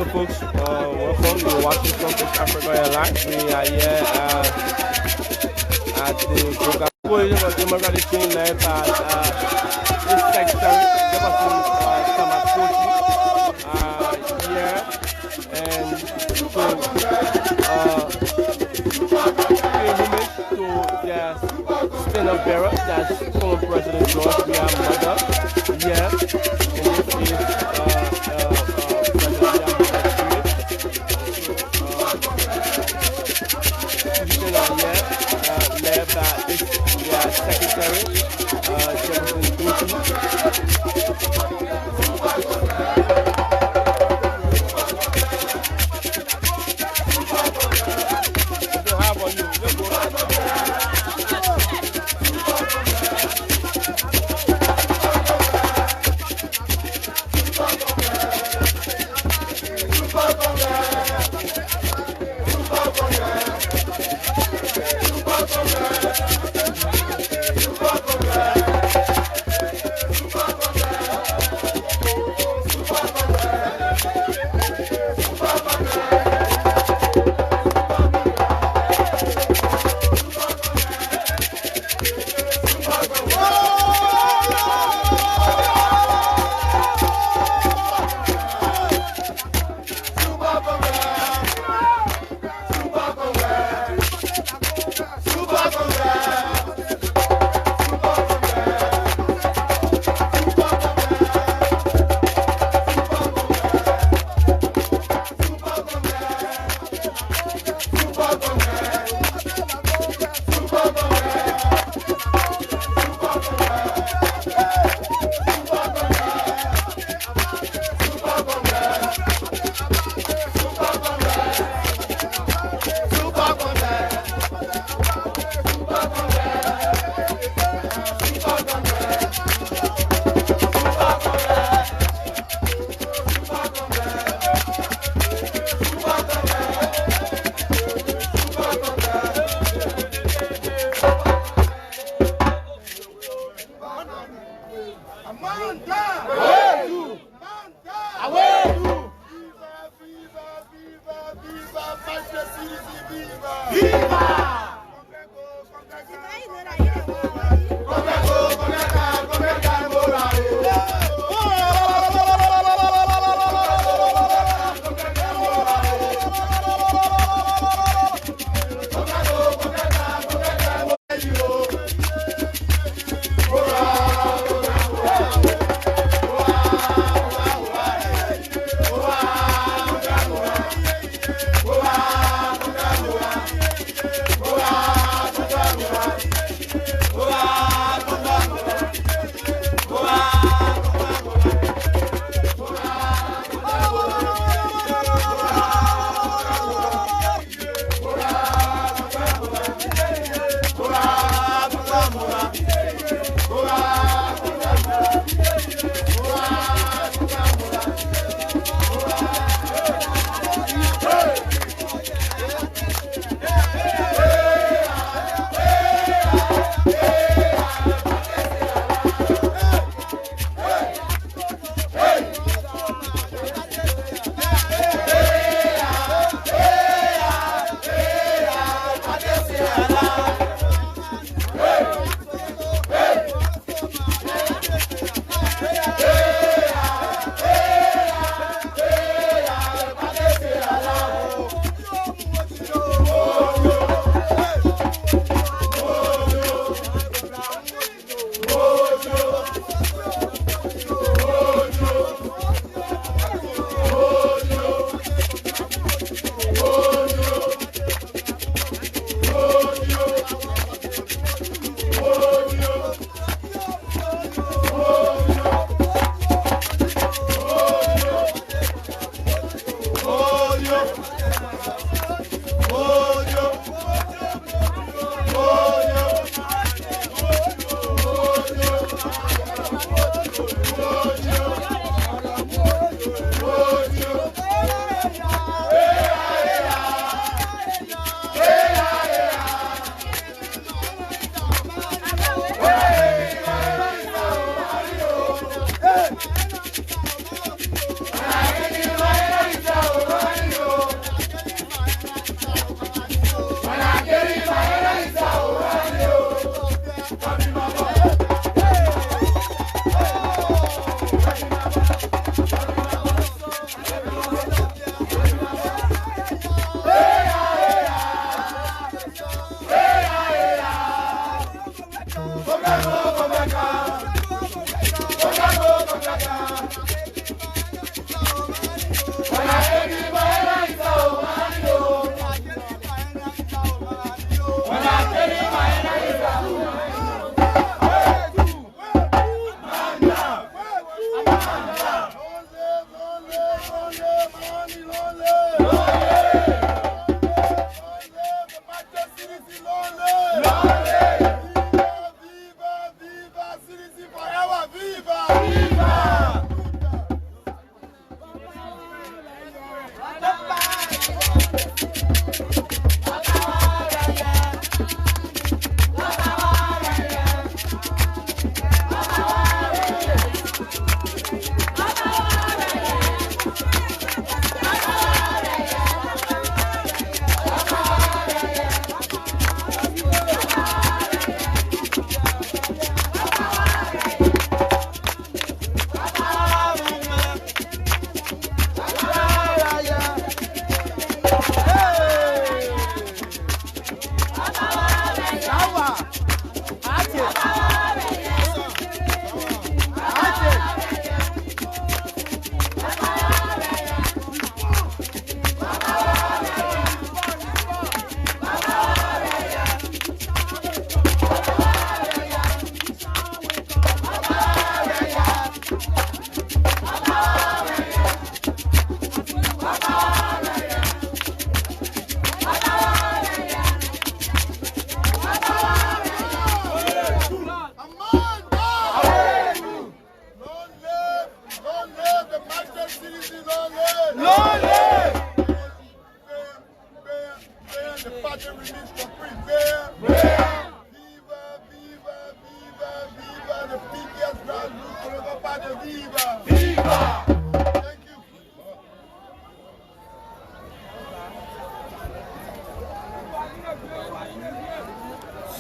folks. Welcome. You're watching Focus Africa Live. We are here at the Coalition of Democratic Team led by this secretary, Jefferson Tamakosi, here. And so, pay homage to their stand-up bearer, that's former President George Weah mother. Yeah. And this is led by its secretary, Jefferson Tamakosi.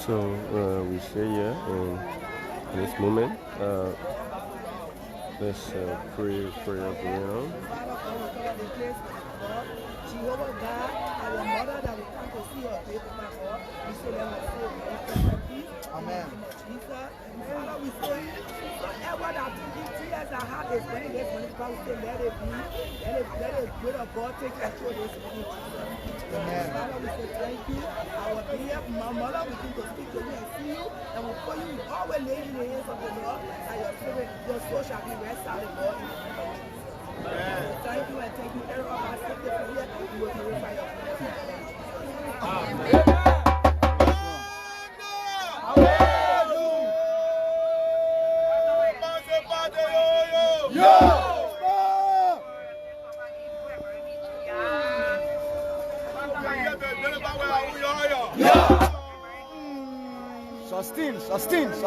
So we say here in this moment, let's pray going on. Jehovah God, our mother that we come to see her baby, my God, we say that we say peace. Amen. Jesus, Father, we say, whatever that tears our heart is burning this morning, God, we say, let it be. Let it good of God take control this morning, Jesus. Amen. Father, we say thank you. Our dear mother, we come to speak to you and see you, and we pray you always lay in the hands of the Lord, and your spirit, your soul shall be rest out of God in the name of Jesus. Thank you and thank you. Every of our sister for here, we will glorify your name. Amen. Sustain.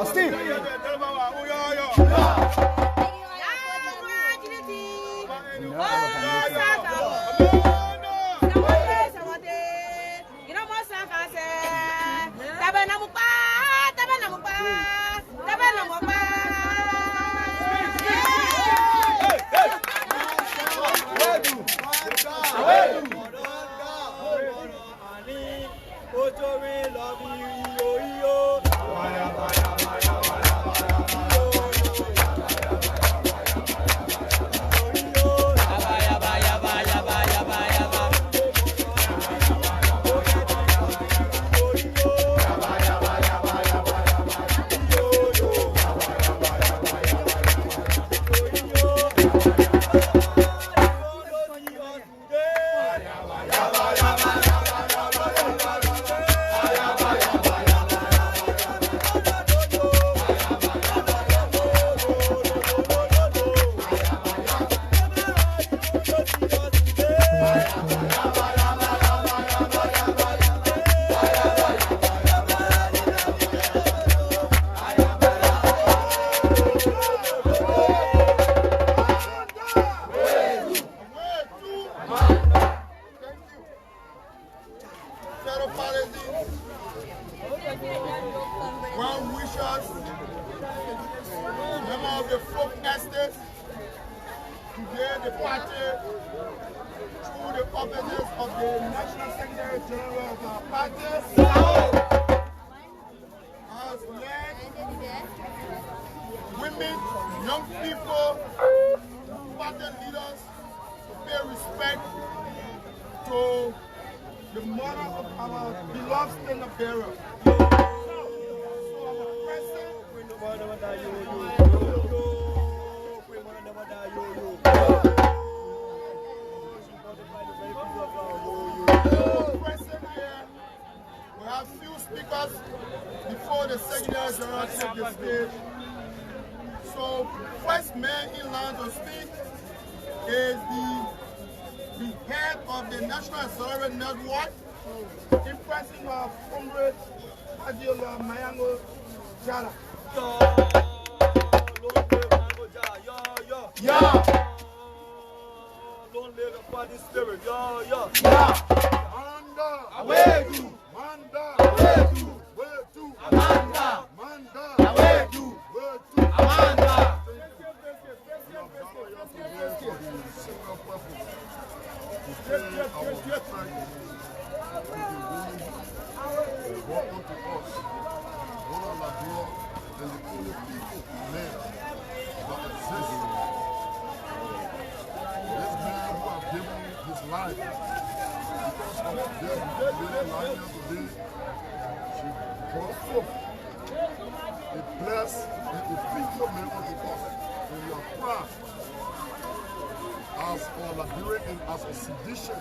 Well-wishers, members of the folk estates, today the party, through the offices of the National Secretary General of our party, has led women, young people, party leaders to pay respect to the mother of our beloved standard bearer. So our president, the stage. So, first man in line to speak is the head of the National Accelerator Network, in person of Comrade Adiola Mayango Jala. Yeah. Don't live the party spirit. Yeah. Manda. Awedu. Manda. Awedu. Wetu. Amanda. Manda. Awedu. Wetu. Amanda. Life because of this very line today, she brought forth a blessed and a faithful man unto us. And we are proud as a Liberian and as a sedition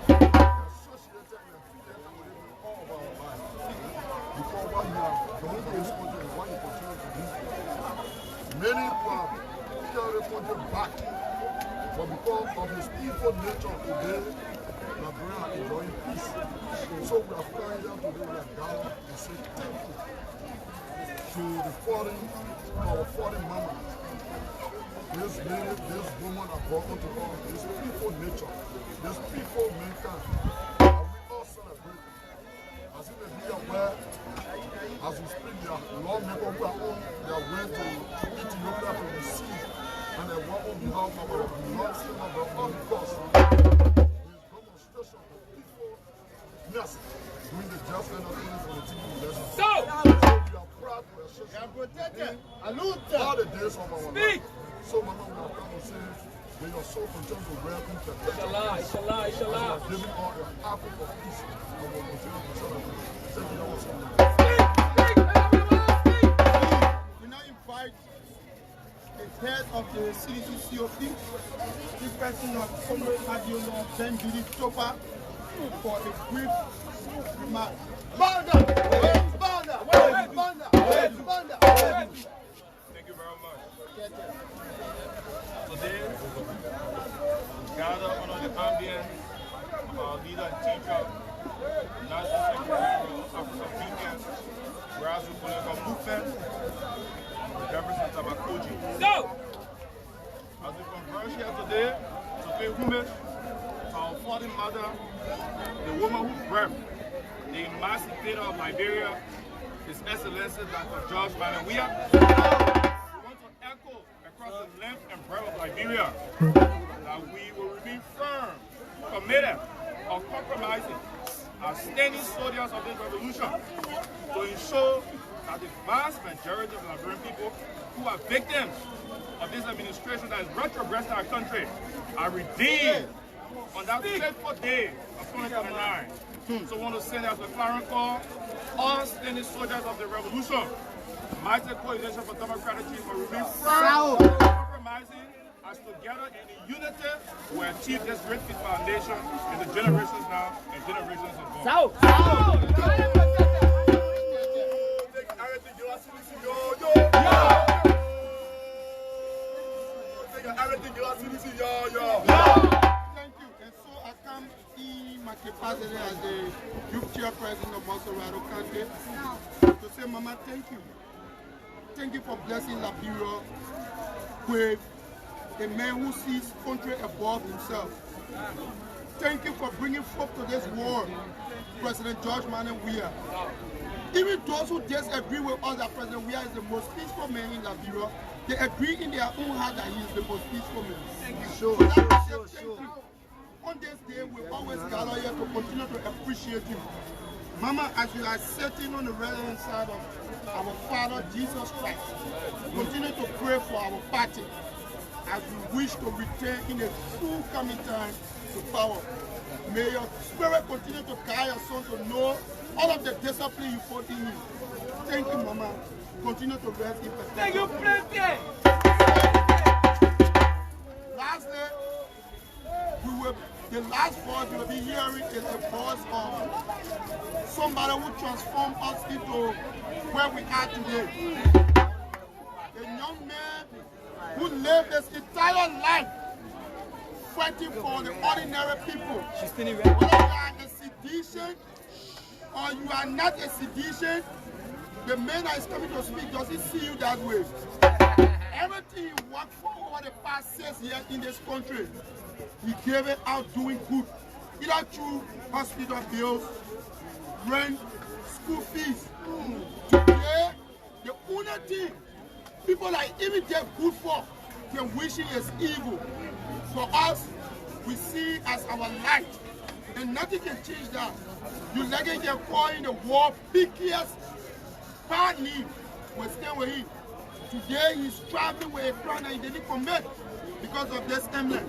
associated and affiliated with all of our lives. Because what you have done to this country and what you continue to do, many who have carried the country back. But because of his evil nature today, Liberia are enjoying peace. So we are flying down today, we are down and say thank you to our foreign mama. This lady, this woman are brought unto us, this people nature, this people mankind. And we all celebrate. As if they be aware, as we speak, their lawmakers who are on their way to Ethiopia to receive. And I want on behalf of our beloved son of the Holocaust, his demonstration of peacefulness during the just end of things for the teaching lesson. So we are proud to associate all the days of our life. So, Mama, we are proud to say, may your soul continue to reign in perpetual peace. Inshallah. Giving all the apple of peace, and will continue to celebrate. Thank you all so much. We now invite the head of the CDC COP, the person of Comrade Adiola Ben-Judith Topa, for a brief remark. Banda! Banda! Banda! Banda! Thank you very much. Today, we gather under the ambience of our leader and teacher, National Secretary of African Weekend, Grassroots Political Movement, Jefferson Tabakoji. So, as we converge here today to pay homage to our founding mother, the woman who birthed the emancipator of Liberia, His Excellency Dr. George Manuel Weah. We want to echo across the length and breadth of Liberia that we will remain firm, committed, uncompromising as standing soldiers of this revolution to ensure that the vast majority of Liberian people who are victims of this administration that is retrogressing our country are redeemed on that fateful day of 2029. So I want to send as a clarion call, all standing soldiers of the revolution, mighty coalition for democratic change will remain firm, compromising, as together in unity we achieve this great peace foundation in the generations now and generations to come. Thank you. And so I come in my capacity as the youth chairperson of Monserrato County to say, Mama, thank you. Thank you for blessing Liberia with a man who sees country above himself. Thank you for bringing forth to this war President George Manuel Weah. Even those who disagree with us that President Weah is the most peaceful man in Liberia, they agree in their own heart that he is the most peaceful man. Thank you. Sure. On this day, we always gather here to continue to appreciate you. Mama, as you are sitting on the right-hand side of our Father Jesus Christ, continue to pray for our party as we wish to return in a soon coming time to power. May your spirit continue to guide your son to know all of the discipline you put in him. Thank you, Mama. Continue to rest in perfection. Thank you, President. Lastly, we will The last voice you'll be hearing is the voice of somebody who transformed us into where we are today. A young man who lived his entire life fighting for the ordinary people. Whether you are a sedition or you are not a sedition, the man that is coming to speak doesn't see you that way. Everything he worked for over the past 6 years in this country, he gave it out doing good. Either through hospital bills, rent, school fees. Today, the only thing people like even get good for, when wishing is evil. For us, we see as our light, and nothing can change that. You like it can call in the war, pickiest, bad need, will stay with him. Today, he's traveling with a crime that he didn't commit because of this emblem.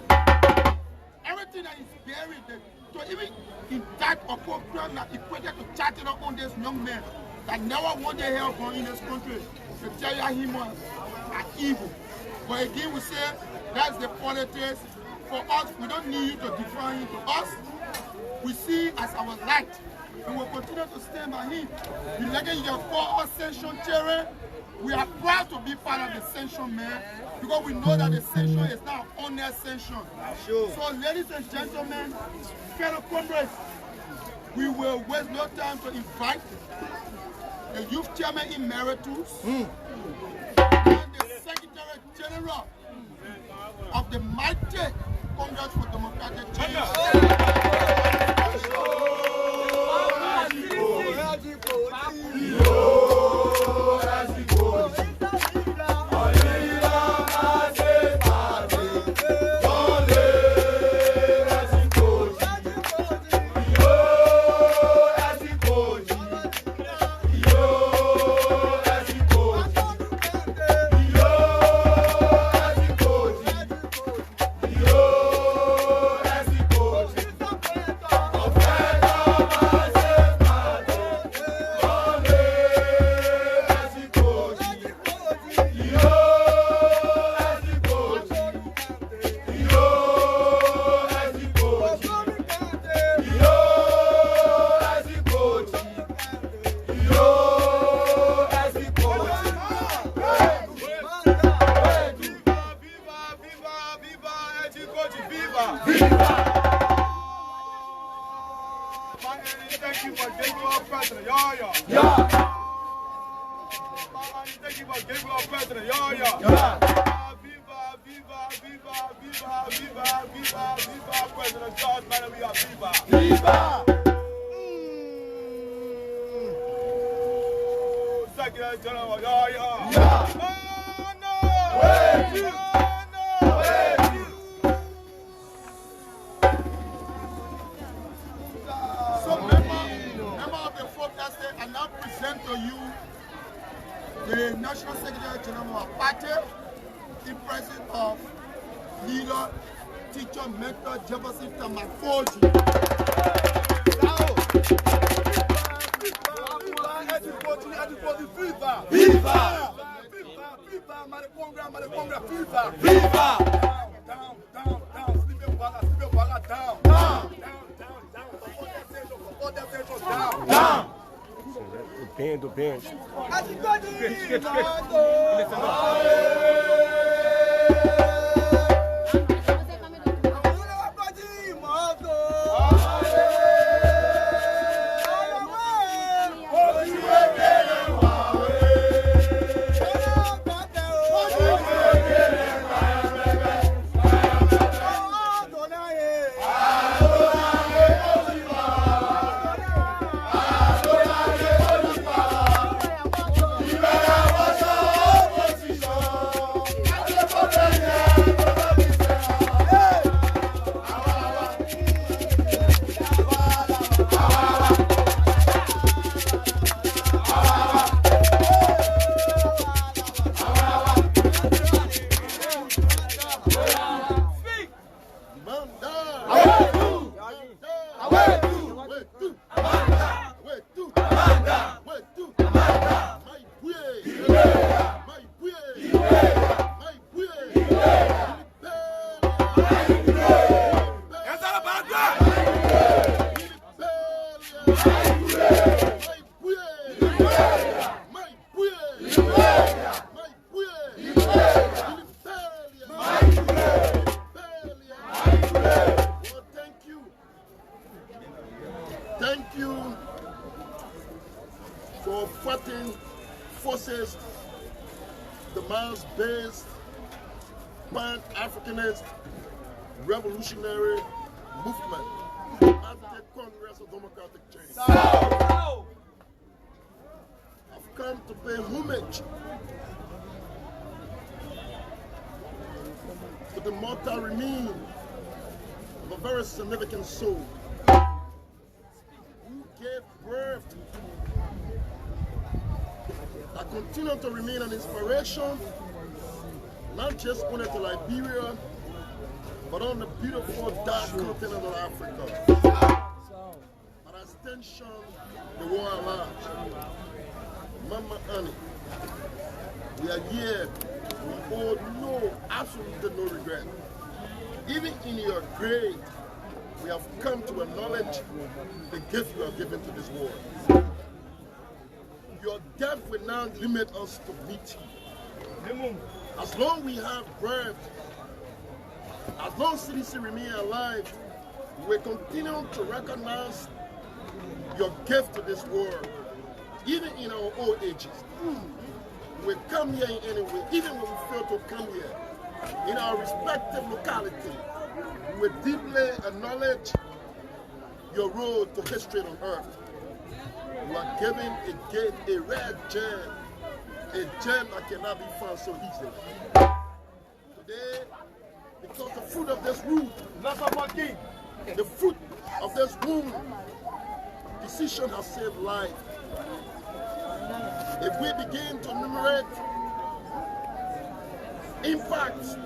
Everything that is buried, so even in that or program that equated to chatting up on this young man that never wanted help from in this country, to tell you him are evil. But again, we say that's the politics. For us, we don't need you to define him to us. We see as our light, and we'll continue to stand by him. The legacy of 4 ascension children, we are proud to be part of the ascension, man, because we know that the ascension is now on the ascension. Sure. So, ladies and gentlemen, fellow comrades, we will waste no time to invite the youth chairman emeritus and the secretary general of the mighty Congress for Democratic Change. The National Secretary General of Party, the President of Leader, Teacher, Mentor, Jefferson Tamakoji. Viva! Viva! Viva! Maraconga, viva! Viva! Down, down, down, sleep your bala, down, down, down, down. Do bem. liberating forces, the mass-based Pan-Africanist revolutionary movement at the Congress of Democratic Change. I've come to pay homage to the mortal remain of a very significant soul who gave birth that continue to remain an inspiration, not just only to Liberia, but on the beautiful dark continent of Africa. An extension, the world at large. Mama Annie, we are here. We hold no, absolutely no regret. Even in your grave, we have come to acknowledge the gift you have given to this world. Your death will not limit us to meet you. As long as we have breath, as long as CDC remain alive, we will continue to recognize your gift to this world, even in our old ages. We come here in any way, even when we fail to come here, in our respective locality, we deeply acknowledge your role to history on earth. You are giving a rare gem, a gem that cannot be found so easily. Today, because the fruit of this root, the fruit of this womb, decision has saved life. If we begin to enumerate impacts,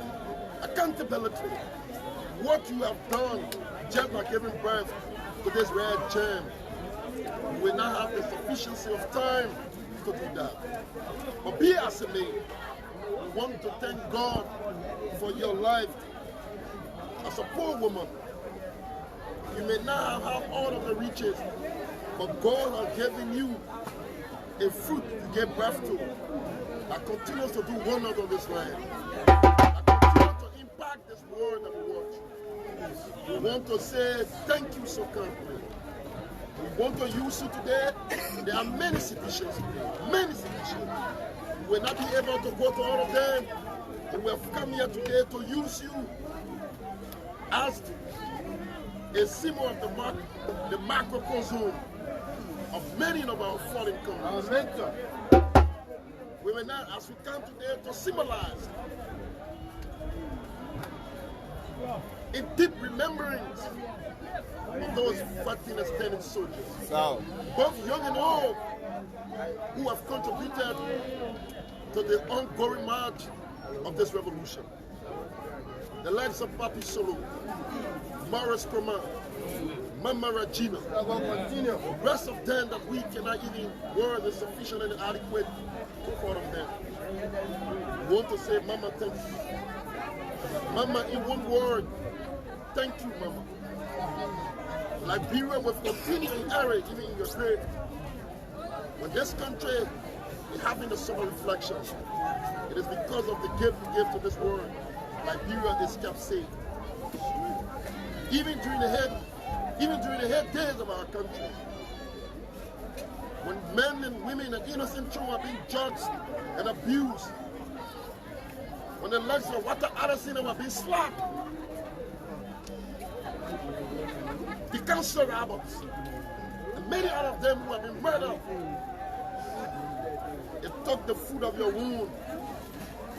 accountability, what you have done just by giving birth to this rare gem, we will not have the sufficiency of time to do that. But be as it may, we want to thank God for your life. As a poor woman, you may not have all of the riches, but God has given you a fruit you gave birth to that continues to do wonders on this land, that continues to impact this world that we watch. We want to say thank you so kindly. We want to use you today. There are many citizens. We will not be able to go to all of them. And we have come here today to use you as a symbol of the macrocosm of many of our fallen countries. We will not, as we come today, to symbolize a deep remembrance of those fighting and standing soldiers, both young and old, who have contributed to the ongoing march of this revolution. The likes of Papi Solo, Morris Coman, Mama Regina, the rest of them that we cannot even word is sufficient and adequate to call them them. We want to say, Mama, thank you. Mama, in one word, thank you, Mama. Liberia will continue in error even in your grave. When this country is having a summer reflection, it is because of the gift you gave to this world. Liberia is kept safe. Even during the head days of our country, when men and women and innocent children are being judged and abused, when the likes of Wata Arasina were being slapped, the cancer robbers, and many out of them who have been murdered, it took the fruit of your womb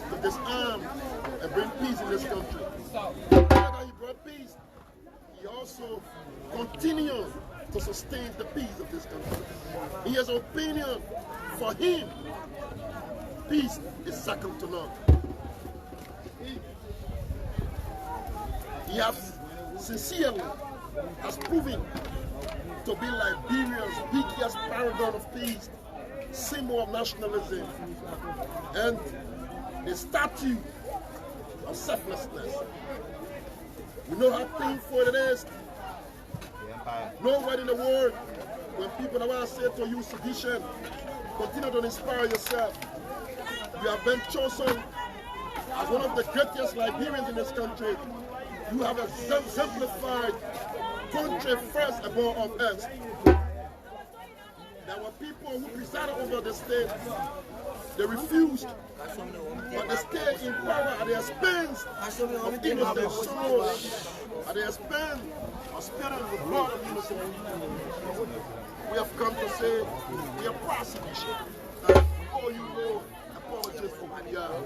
to disarm and bring peace in this country. He brought peace. He also continues to sustain the peace of this country. He has an opinion. For him, peace is second to none. He has sincerely proven to be Liberia's biggest paragon of peace, symbol of nationalism, and the statue of selflessness. We know how painful it is. Nowhere in the world, when people that want to say to you sedition, continue to inspire yourself. You have been chosen as one of the greatest Liberians in this country. You have exemplified country first above all else. There were people who presided over the state. They refused, but they stayed in power at the expense of innocent souls, at the expense of sparing the blood of innocent people. We have come to say we are prosecution. Before you know, apologies for who we are.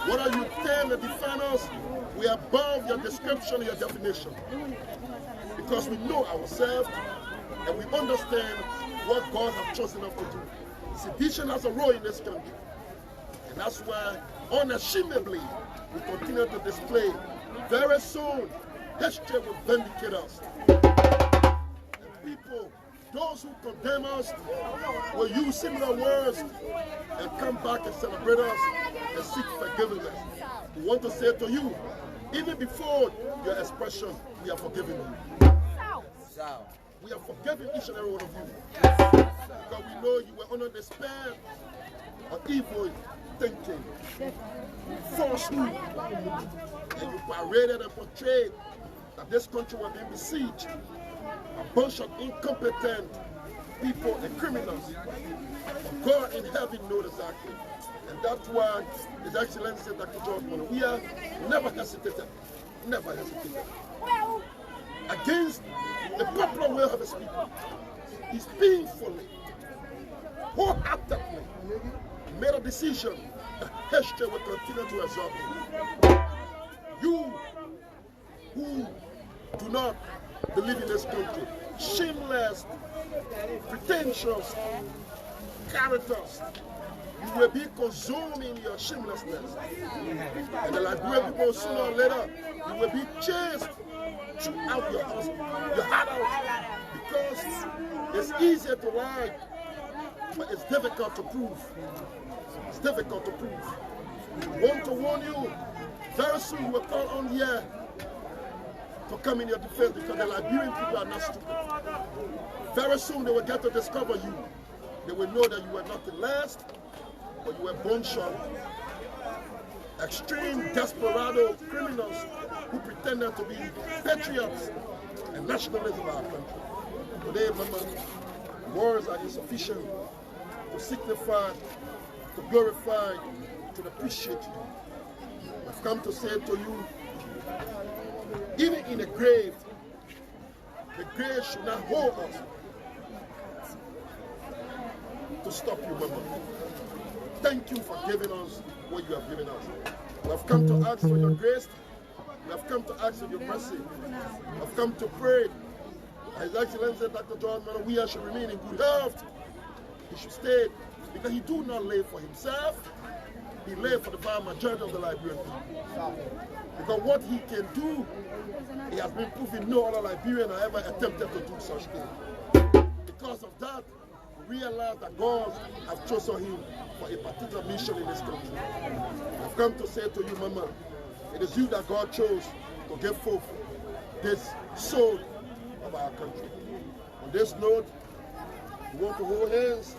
Whether you tell and define us, we are above your description, your definition. Because we know ourselves and we understand what God has chosen us to do. Sedition has a role in this country. And that's why, unashamedly, we continue to display. Very soon, history will vindicate us. And people, those who condemn us, will use similar words and come back and celebrate us and seek forgiveness. We want to say to you, even before your expression, we are forgiving you. We are forgiving each and every one of you. Because we know you were under the spell of evil thinking, falsehood, and you paraded and portrayed that this country was being besieged. A bunch of incompetent people and criminals. But God in heaven knows exactly. And that's why His Excellency Dr. George Weah never hesitated. Never hesitated. Against the popular will of His people. He's painfully, wholeheartedly made a decision that history will continue to absorb him. You who do not believe in this country, shameless, pretentious characters, you will be consumed in your shamelessness. And the Liberian people, sooner or later, you will be chased throughout your house, your heart out, because it's easier to lie, but it's difficult to prove. It's difficult to prove. We want to warn you, very soon you will call on here to come in your defense, because the Liberian people are not stupid. Very soon they will get to discover you. They will know that you were nothing less, but you were bone shot. Extreme desperado criminals who pretended to be patriots and nationalists of our country. Today, Mama, words are insufficient to signify, to glorify, to appreciate you. I've come to say to you, even in the grave should not hold us to stop you, Mama. Thank you for giving us what you have given us. We have come to ask for your grace. We have come to ask for your mercy. We have come to pray. His Excellency Dr. George Weah should remain in good health. He should stay, because he do not live for himself. He lives for the vast majority of the Liberian people. Because what he can do, he has been proven no other Liberian has ever attempted to do such thing. Because of that, we realize that God has chosen him for a particular mission in this country. I've come to say to you, Mama, it is you that God chose to give forth this soul of our country. On this note, we want to hold hands,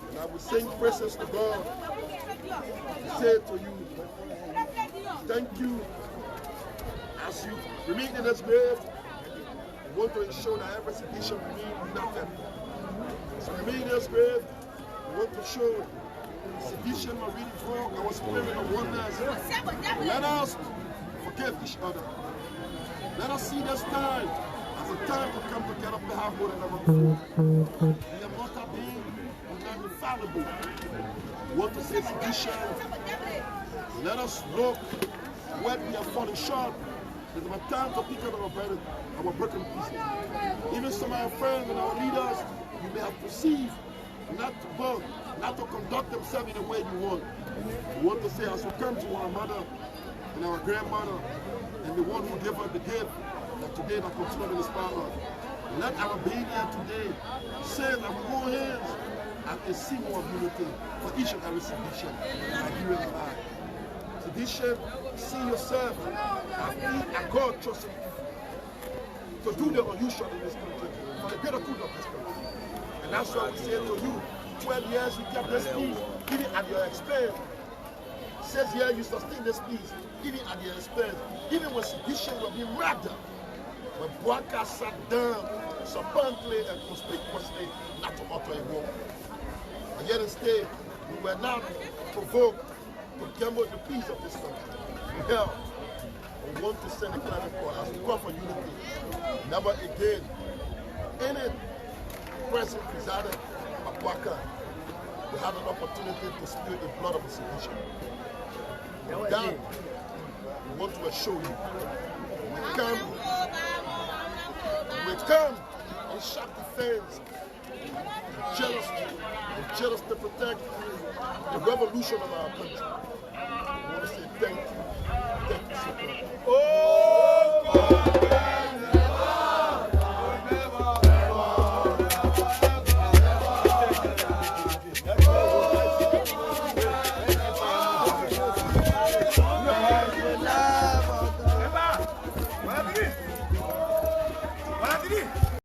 and I will sing praises to God. Say to you, thank you. As you remain in this grave, we want to ensure that every sedition remains nothing. As you remain in this grave, we want to show sedition will really grow our spirit of oneness. Let us forgive each other. Let us see this time as a time to come together to have more than ever before. We are mortal beings, we are not infallible. We want to say sedition. Let us look where we are falling short. It's about time to pick up our broken pieces. Even some of our friends and our leaders, you may have perceived not to vote, not to conduct themselves in the way you want. We want to say, as we come to our mother and our grandmother and the one who gave us the gift, that today that continue to inspire us. Let our being here today say that we hold hands and a symbol of unity for each and every sedition. Nigerian life. Sedition, see yourself as God trusted you to do the unusual in this country for the greater good of this country. And that's why we say to you, 12 years you kept this peace, even at your expense. 6 years you sustain this peace, even at your expense. Even when sedition will be murdered, When Boaka sat down subsequently and conspicuously not to utter a word. And yet instead, we were not provoked to gamble the peace of this country. Hell, we want to send a climate call as we call for unity. Never again any person presided at Boaka will have an opportunity to spill the blood of a sedition. With that, we want to assure you, we come in sharp defense, jealous to protect the revolution of our country. I want to say thank you so much. Oh!